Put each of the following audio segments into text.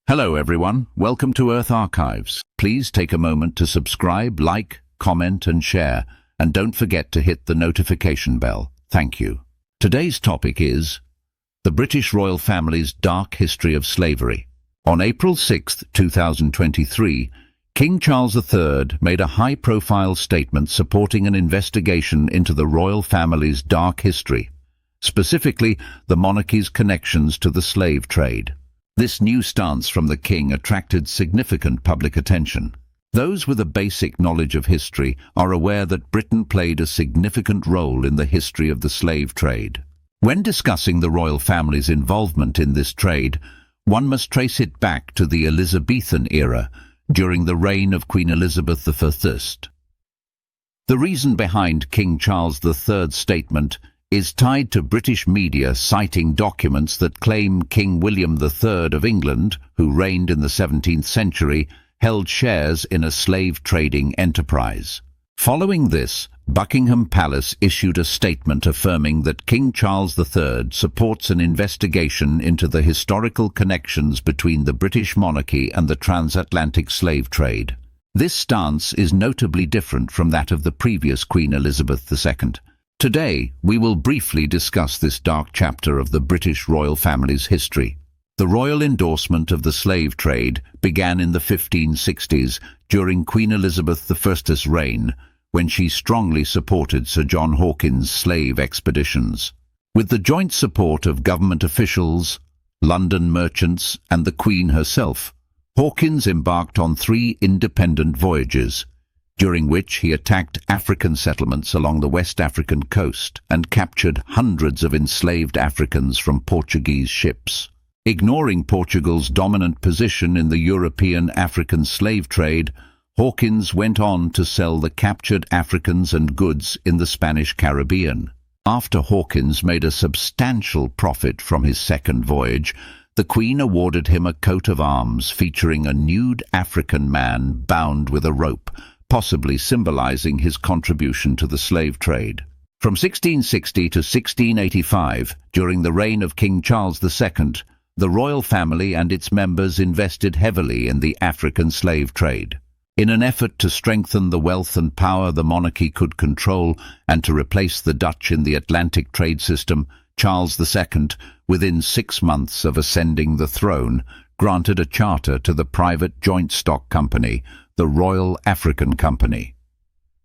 Hello everyone, welcome to Earth Archives. Please take a moment to subscribe, like, comment and share, and don't forget to hit the notification bell. Thank you. Today's topic is the British royal family's dark history of slavery. On April 6, 2023, King Charles III made a high-profile statement supporting an investigation into the royal family's dark history, specifically the monarchy's connections to the slave trade. This new stance from the king attracted significant public attention. Those with a basic knowledge of history are aware that Britain played a significant role in the history of the slave trade. When discussing the royal family's involvement in this trade, one must trace it back to the Elizabethan era, during the reign of Queen Elizabeth I. The reason behind King Charles III's statement is tied to British media citing documents that claim King William III of England, who reigned in the 17th century, held shares in a slave-trading enterprise. Following this, Buckingham Palace issued a statement affirming that King Charles III supports an investigation into the historical connections between the British monarchy and the transatlantic slave trade. This stance is notably different from that of the previous Queen Elizabeth II. Today, we will briefly discuss this dark chapter of the British royal family's history. The royal endorsement of the slave trade began in the 1560s during Queen Elizabeth I's reign, when she strongly supported Sir John Hawkins's slave expeditions. With the joint support of government officials, London merchants, and the Queen herself, Hawkins embarked on 3 independent voyages, during which he attacked African settlements along the West African coast and captured hundreds of enslaved Africans from Portuguese ships. Ignoring Portugal's dominant position in the European African slave trade, Hawkins went on to sell the captured Africans and goods in the Spanish Caribbean. After Hawkins made a substantial profit from his second voyage, the Queen awarded him a coat of arms featuring a nude African man bound with a rope, possibly symbolizing his contribution to the slave trade. From 1660 to 1685, during the reign of King Charles II, the royal family and its members invested heavily in the African slave trade. In an effort to strengthen the wealth and power the monarchy could control and to replace the Dutch in the Atlantic trade system, Charles II, within 6 months of ascending the throne, granted a charter to the private joint stock company, the Royal African Company.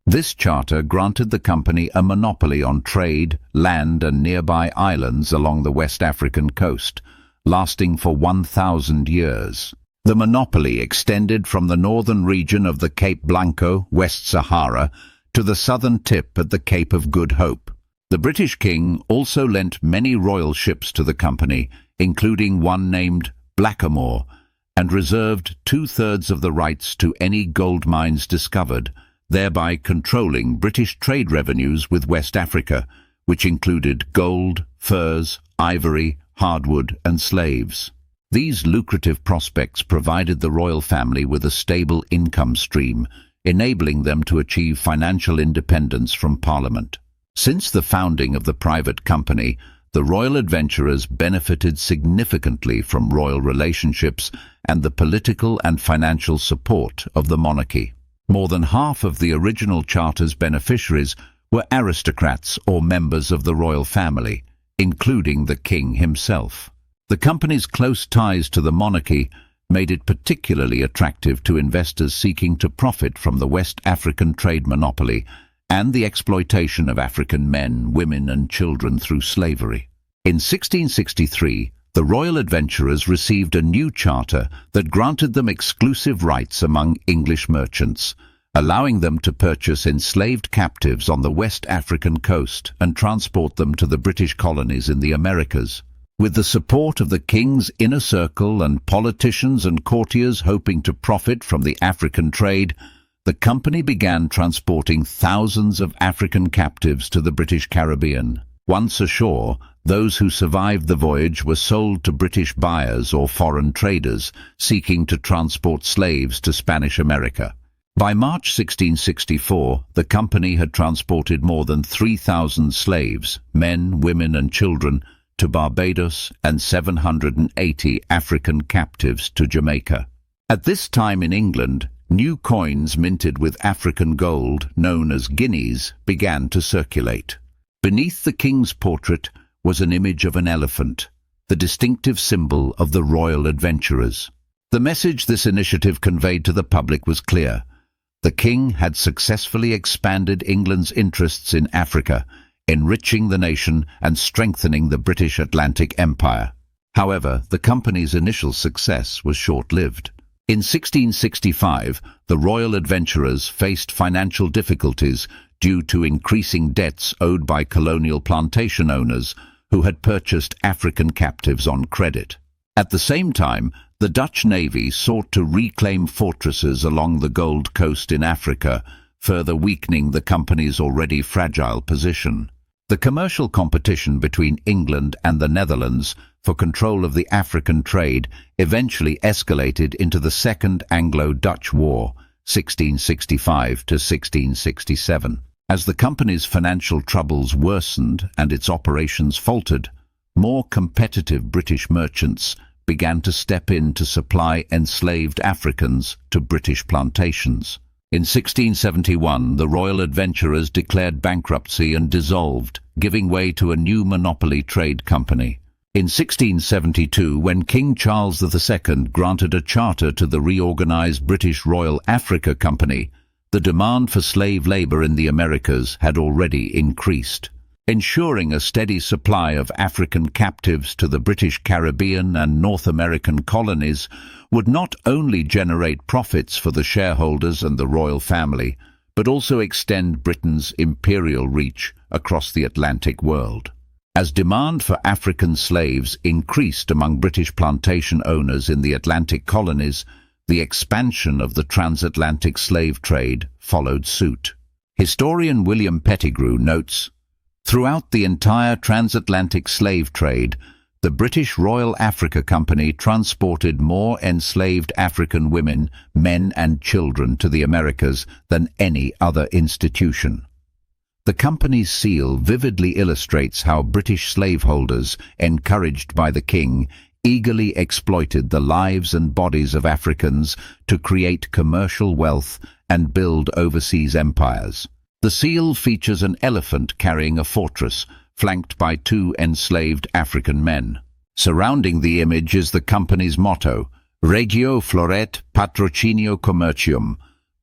This charter granted the company a monopoly on trade, land and nearby islands along the West African coast, lasting for 1,000 years. The monopoly extended from the northern region of the Cape Blanco, West Sahara, to the southern tip at the Cape of Good Hope. The British king also lent many royal ships to the company, including one named Blackamoor, and reserved 2/3 of the rights to any gold mines discovered, thereby controlling British trade revenues with West Africa, which included gold, furs, ivory, hardwood and slaves. These lucrative prospects provided the royal family with a stable income stream, enabling them to achieve financial independence from Parliament. Since the founding of the private company, the royal adventurers benefited significantly from royal relationships and the political and financial support of the monarchy. More than half of the original charter's beneficiaries were aristocrats or members of the royal family, including the king himself. The company's close ties to the monarchy made it particularly attractive to investors seeking to profit from the West African trade monopoly and the exploitation of African men, women and children through slavery. In 1663, the royal adventurers received a new charter that granted them exclusive rights among English merchants, allowing them to purchase enslaved captives on the West African coast and transport them to the British colonies in the Americas. With the support of the king's inner circle and politicians and courtiers hoping to profit from the African trade, the company began transporting thousands of African captives to the British Caribbean. Once ashore, those who survived the voyage were sold to British buyers or foreign traders seeking to transport slaves to Spanish America. By March 1664, the company had transported more than 3,000 slaves, men, women and children, to Barbados and 780 African captives to Jamaica. At this time in England, new coins minted with African gold, known as guineas, began to circulate. Beneath the king's portrait was an image of an elephant, the distinctive symbol of the royal adventurers. The message this initiative conveyed to the public was clear. The king had successfully expanded England's interests in Africa, enriching the nation and strengthening the British Atlantic Empire. However, the company's initial success was short-lived. In 1665, the royal adventurers faced financial difficulties due to increasing debts owed by colonial plantation owners who had purchased African captives on credit. At the same time, the Dutch Navy sought to reclaim fortresses along the Gold Coast in Africa, further weakening the company's already fragile position. The commercial competition between England and the Netherlands for control of the African trade eventually escalated into the Second Anglo-Dutch War, 1665 to 1667. As the company's financial troubles worsened and its operations faltered, more competitive British merchants began to step in to supply enslaved Africans to British plantations. In 1671, the royal adventurers declared bankruptcy and dissolved, giving way to a new monopoly trade company. In 1672, when King Charles II granted a charter to the reorganized British Royal Africa Company, the demand for slave labor in the Americas had already increased. Ensuring a steady supply of African captives to the British Caribbean and North American colonies would not only generate profits for the shareholders and the royal family, but also extend Britain's imperial reach across the Atlantic world. As demand for African slaves increased among British plantation owners in the Atlantic colonies, the expansion of the transatlantic slave trade followed suit. Historian William Pettigrew notes, "Throughout the entire transatlantic slave trade, the British Royal Africa Company transported more enslaved African women, men and children to the Americas than any other institution." The company's seal vividly illustrates how British slaveholders, encouraged by the king, eagerly exploited the lives and bodies of Africans to create commercial wealth and build overseas empires. The seal features an elephant carrying a fortress, flanked by two enslaved African men. Surrounding the image is the company's motto, Regio floret patrocinio commercium,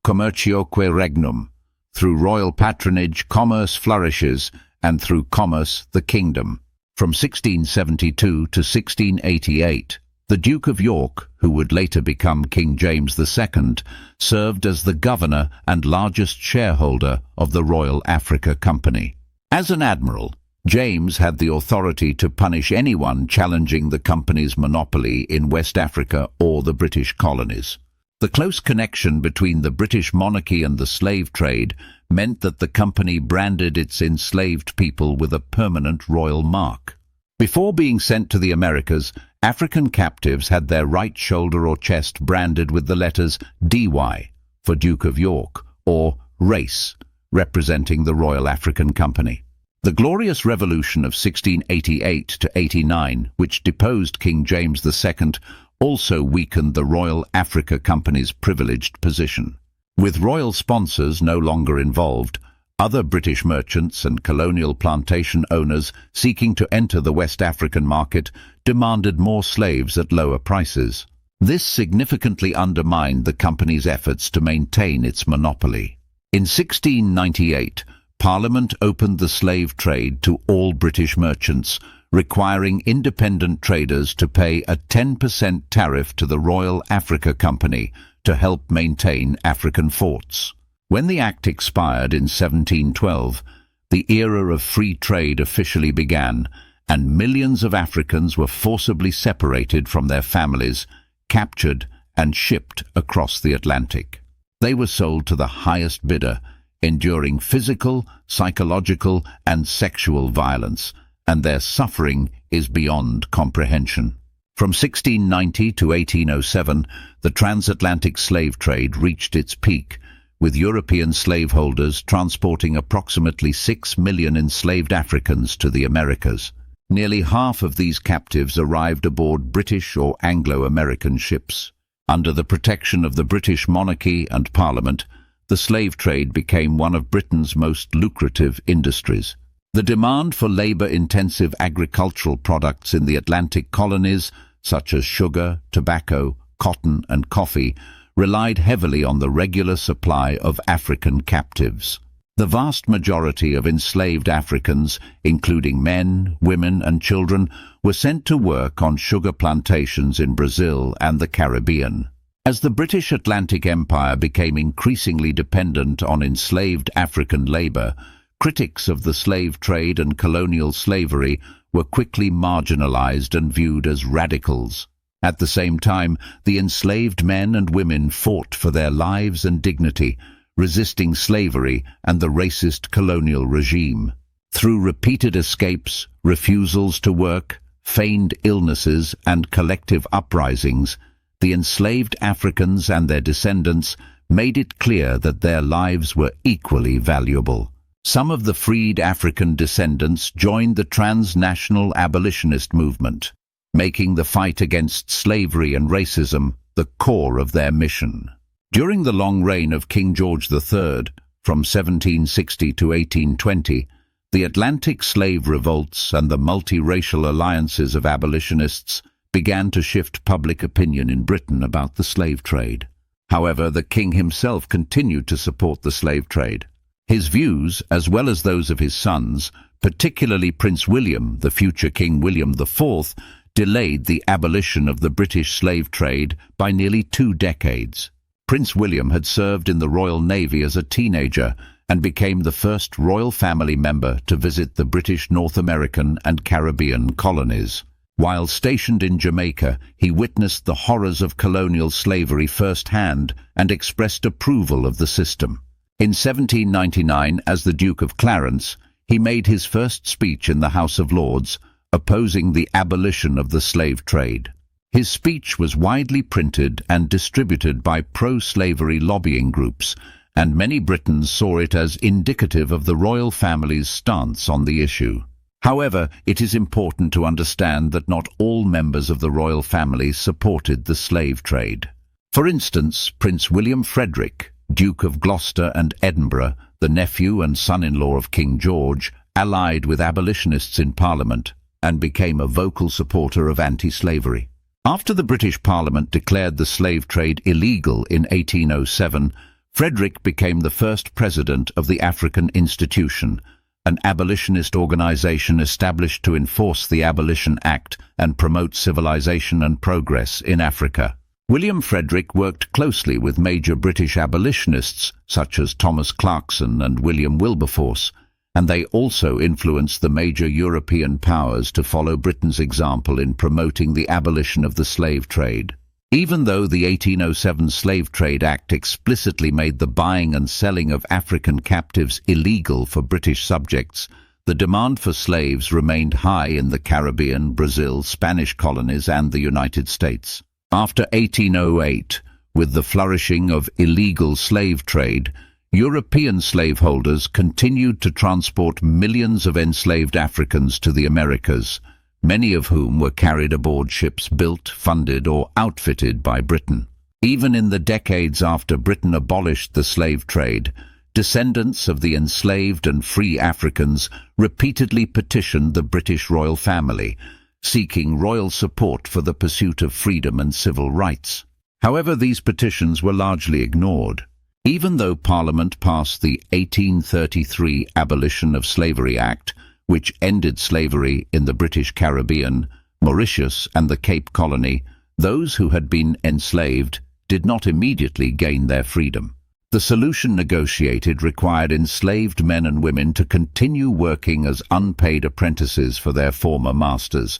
commercioque regnum. Through royal patronage, commerce flourishes, and through commerce, the kingdom. From 1672 to 1688, the Duke of York, who would later become King James II, served as the governor and largest shareholder of the Royal Africa Company. As an admiral, James had the authority to punish anyone challenging the company's monopoly in West Africa or the British colonies. The close connection between the British monarchy and the slave trade meant that the company branded its enslaved people with a permanent royal mark. Before being sent to the Americas, African captives had their right shoulder or chest branded with the letters DY for Duke of York, or Race, representing the Royal African Company. The Glorious Revolution of 1688 to 89, which deposed King James II, also weakened the Royal Africa Company's privileged position. With royal sponsors no longer involved, other British merchants and colonial plantation owners seeking to enter the West African market demanded more slaves at lower prices. This significantly undermined the company's efforts to maintain its monopoly. In 1698, Parliament opened the slave trade to all British merchants, requiring independent traders to pay a 10% tariff to the Royal Africa Company to help maintain African forts. When the Act expired in 1712, the era of free trade officially began, and millions of Africans were forcibly separated from their families, captured and shipped across the Atlantic. They were sold to the highest bidder, enduring physical, psychological and sexual violence, and their suffering is beyond comprehension. From 1690 to 1807, the transatlantic slave trade reached its peak, with European slaveholders transporting approximately 6 million enslaved Africans to the Americas. Nearly half of these captives arrived aboard British or Anglo-American ships. Under the protection of the British monarchy and Parliament, the slave trade became one of Britain's most lucrative industries. The demand for labor-intensive agricultural products in the Atlantic colonies, such as sugar, tobacco, cotton and coffee, relied heavily on the regular supply of African captives. The vast majority of enslaved Africans, including men, women and children, were sent to work on sugar plantations in Brazil and the Caribbean. As the British Atlantic Empire became increasingly dependent on enslaved African labor, critics of the slave trade and colonial slavery were quickly marginalized and viewed as radicals. At the same time, the enslaved men and women fought for their lives and dignity, resisting slavery and the racist colonial regime. Through repeated escapes, refusals to work, feigned illnesses and collective uprisings, the enslaved Africans and their descendants made it clear that their lives were equally valuable. Some of the freed African descendants joined the transnational abolitionist movement, making the fight against slavery and racism the core of their mission. During the long reign of King George III, from 1760 to 1820, the Atlantic slave revolts and the multiracial alliances of abolitionists began to shift public opinion in Britain about the slave trade. However, the king himself continued to support the slave trade. His views, as well as those of his sons, particularly Prince William, the future King William IV, delayed the abolition of the British slave trade by nearly 2 decades. Prince William had served in the Royal Navy as a teenager and became the first royal family member to visit the British North American and Caribbean colonies. While stationed in Jamaica, he witnessed the horrors of colonial slavery firsthand and expressed approval of the system. In 1799, as the Duke of Clarence, he made his first speech in the House of Lords, opposing the abolition of the slave trade. His speech was widely printed and distributed by pro-slavery lobbying groups, and many Britons saw it as indicative of the royal family's stance on the issue. However, it is important to understand that not all members of the royal family supported the slave trade. For instance, Prince William Frederick, Duke of Gloucester and Edinburgh, the nephew and son-in-law of King George, allied with abolitionists in Parliament and became a vocal supporter of anti-slavery. After the British Parliament declared the slave trade illegal in 1807, Frederick became the first president of the African Institution, an abolitionist organization established to enforce the Abolition Act and promote civilization and progress in Africa. William Frederick worked closely with major British abolitionists such as Thomas Clarkson and William Wilberforce, and they also influenced the major European powers to follow Britain's example in promoting the abolition of the slave trade. Even though the 1807 Slave Trade Act explicitly made the buying and selling of African captives illegal for British subjects, the demand for slaves remained high in the Caribbean, Brazil, Spanish colonies and the United States. After 1808, with the flourishing of illegal slave trade, European slaveholders continued to transport millions of enslaved Africans to the Americas, many of whom were carried aboard ships built, funded or outfitted by Britain. Even in the decades after Britain abolished the slave trade, descendants of the enslaved and free Africans repeatedly petitioned the British royal family, seeking royal support for the pursuit of freedom and civil rights. However, these petitions were largely ignored. Even though Parliament passed the 1833 Abolition of Slavery Act, which ended slavery in the British Caribbean, Mauritius and the Cape Colony, those who had been enslaved did not immediately gain their freedom. The solution negotiated required enslaved men and women to continue working as unpaid apprentices for their former masters,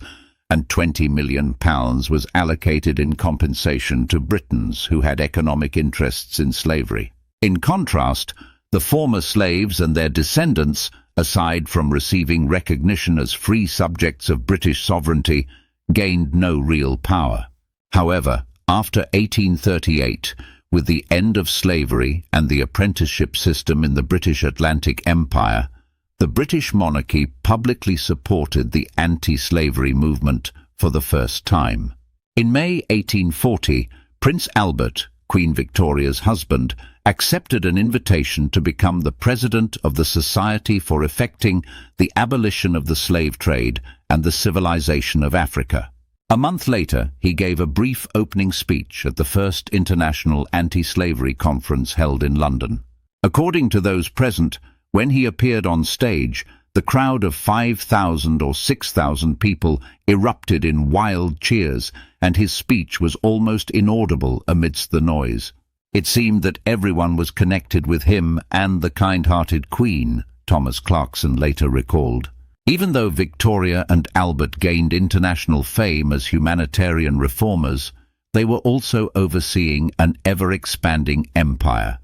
and £20 million was allocated in compensation to Britons who had economic interests in slavery. In contrast, the former slaves and their descendants, aside from receiving recognition as free subjects of British sovereignty, gained no real power. However, after 1838, with the end of slavery and the apprenticeship system in the British Atlantic Empire, the British monarchy publicly supported the anti-slavery movement for the first time. In May 1840, Prince Albert, Queen Victoria's husband, accepted an invitation to become the president of the Society for Effecting the Abolition of the Slave Trade and the Civilization of Africa. A month later, he gave a brief opening speech at the first International Anti-Slavery Conference held in London. According to those present, when he appeared on stage, the crowd of 5,000 or 6,000 people erupted in wild cheers, and his speech was almost inaudible amidst the noise. It seemed that everyone was connected with him and the kind-hearted Queen, Thomas Clarkson later recalled. Even though Victoria and Albert gained international fame as humanitarian reformers, they were also overseeing an ever-expanding empire,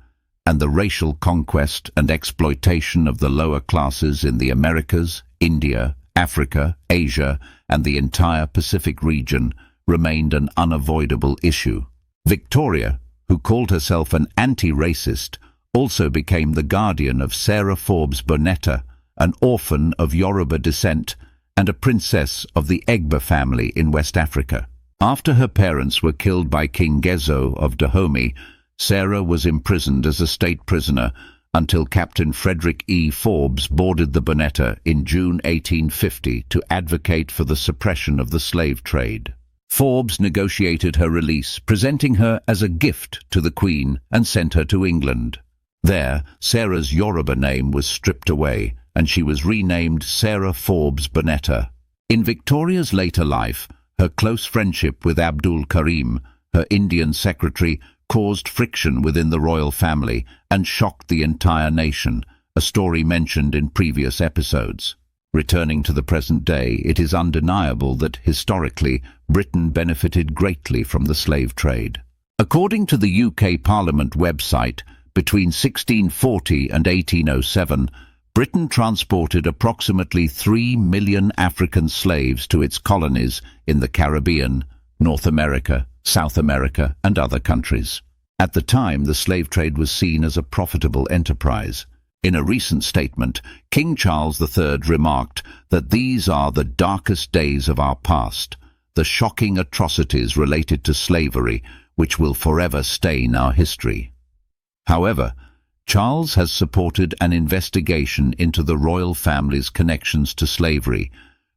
and the racial conquest and exploitation of the lower classes in the Americas, India, Africa, Asia, and the entire Pacific region remained an unavoidable issue. Victoria, who called herself an anti-racist, also became the guardian of Sarah Forbes Bonetta, an orphan of Yoruba descent and a princess of the Egba family in West Africa. After her parents were killed by King Gezo of Dahomey, Sarah was imprisoned as a state prisoner until Captain Frederick E. Forbes boarded the Bonetta in June 1850 to advocate for the suppression of the slave trade. Forbes negotiated her release, presenting her as a gift to the Queen, and sent her to England. There, Sarah's Yoruba name was stripped away, and she was renamed Sarah Forbes Bonetta. In Victoria's later life, her close friendship with Abdul Karim, her Indian secretary, caused friction within the royal family and shocked the entire nation, a story mentioned in previous episodes. Returning to the present day, it is undeniable that, historically, Britain benefited greatly from the slave trade. According to the UK Parliament website, between 1640 and 1807, Britain transported approximately 3 million African slaves to its colonies in the Caribbean, North America, South America, and other countries. At the time, the slave trade was seen as a profitable enterprise. In a recent statement, King Charles III remarked that these are the darkest days of our past, the shocking atrocities related to slavery, which will forever stain our history. However, Charles has supported an investigation into the royal family's connections to slavery,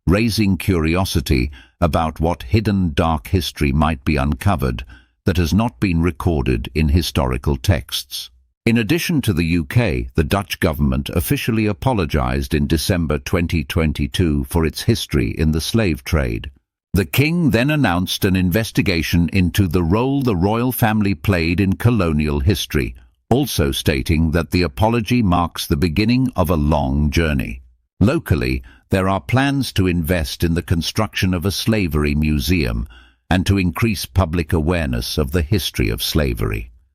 raising curiosity about what hidden dark history might be uncovered that has not been recorded in historical texts. In addition to the UK, the Dutch government officially apologized in December 2022 for its history in the slave trade. The king then announced an investigation into the role the royal family played in colonial history, also stating that the apology marks the beginning of a long journey. Locally, there are plans to invest in the construction of a slavery museum and to increase public awareness of the history of slavery.